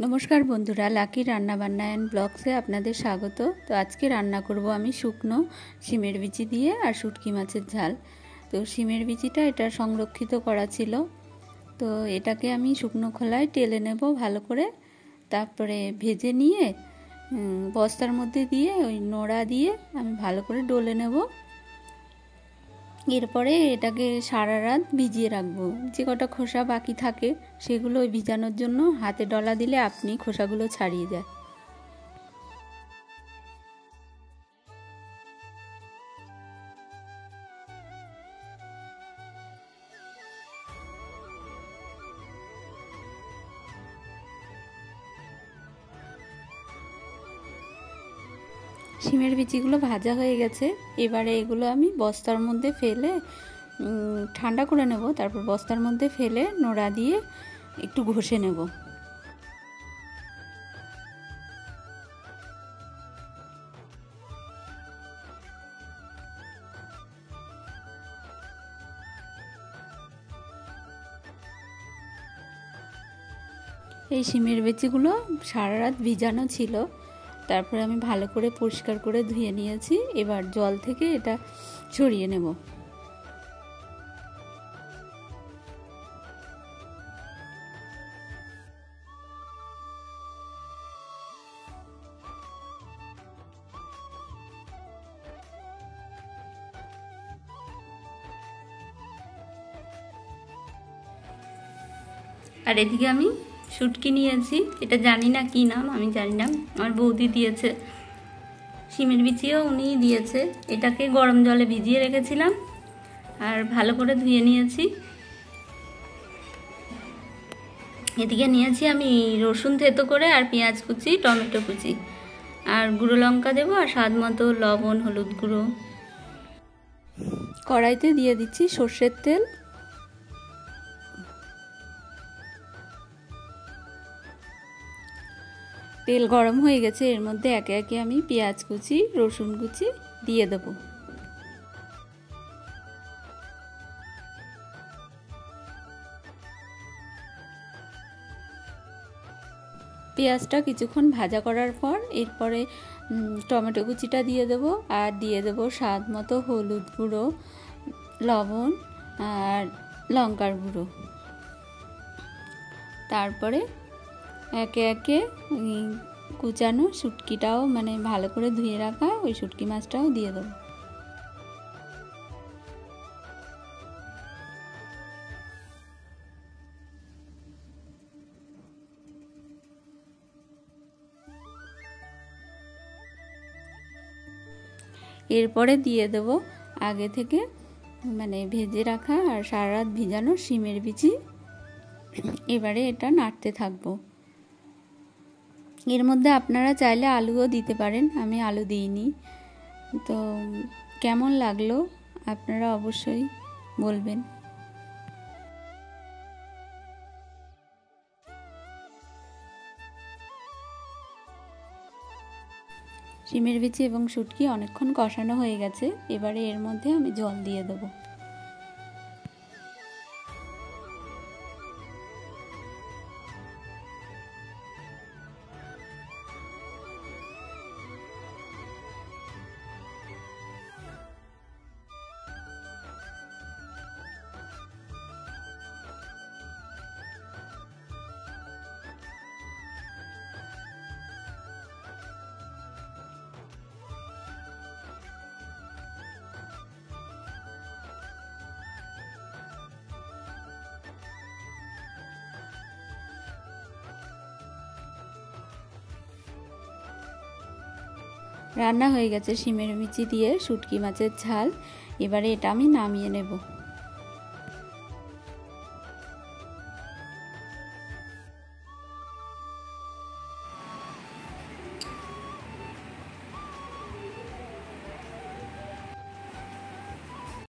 नमस्कार बंधुरा Laki रान्ना बान्ना and ब्लग्से आपनादेर स्वागत। तो आज के रान्ना करब आमी शुकनो शिमेर बिची दिए और शुटकी माछेर झाल। तो शिमेर बिचिटा एटा संरक्षित करा छिलो, तो एटाके आमी शुकनो खोलाय टेले नेब भालो करे, तारपरे भेजे निये बस्तार मध्य दिए ओई नोड़ा दिए आमी भालो करे डोले नेब। एरपरे एटाके सारा रात भिजिए राखबो। जे कटा खोसा बाकी थाके सेगुलो भिजानोर जोन्नो हाथे डला दिले आपनी खोसागुलो छाड़िए जाए। शिमेर बिचिगुलो भाजा हो गेछे। एबारे एगुलो आमी बस्तार मध्य फेले ठंडा करे नेब। तारपर बस्तार मध्य फेले नोड़ा दिए एकटू घषे नेब। এই শিমের বিচিগুলো সারা রাত ভিজানো ছিল, তারপরে আমি ভালো করে পরিষ্কার করে ধুয়ে নিয়েছি। এবার জল থেকে এটা ছড়িয়ে নেব। আর এদিকে আমি শুটকি নিয়েছি, এটা জানি না কি নাম, আমি জানি না, আমার বৌদি দিয়েছে। শিমের বিচিও উনিই দিয়েছে। এটাকে গরম জলে ভিজিয়ে রেখেছিলাম আর ভালো করে ধুয়ে নিয়েছি। এদিকে নিয়েছি আমি রসুন থেতো করে আর পেঁয়াজ কুচি, টমেটো কুচি আর গুঁড়ো লঙ্কা দেবো আর স্বাদ মতো লবণ, হলুদ গুঁড়ো। কড়াইতে দিয়ে দিচ্ছি সর্ষের তেল। तेल गरम हो गेছে। एर मध्य एके एके आमी पेঁয়াজ कुचि, रसुन कुचि दिए देব। पेঁয়াজটা কিছুক্ষণ ভাজা করার পর এরপরে টমেটো কুচিটা দিয়ে দেব আর দিয়ে দেব স্বাদ মতো হলুদ গুঁড়ো, লবণ আর লঙ্কার গুঁড়ো। তারপরে एके एके कुचानो शुटकिटाओ माने भालो करे धुए रखा ओई शुटकी माछटाओ दिए देब। एरपरे दिए देब आगे थेके माने भेजे रखा और सारा रात भिजानो शिमेर बिची। एबारे एटा नाड़ते थाकबो। एर मध्य आपनारा चाइले आलुओ दिते पारेन, आमी आलू दिइनी। तो केमन लागलो आपनारा अवश्यई बोलबेन। शिमेर बिची एबं शुटकी अनेकक्षण कषानो हये गेছে। एबारे एर मध्य आमी जल दिए देब। রান্না হয়ে গেছে শিমের বিচি দিয়ে শুটকি মাছের ঝাল। এবারে এটা আমি নামিয়ে নেব।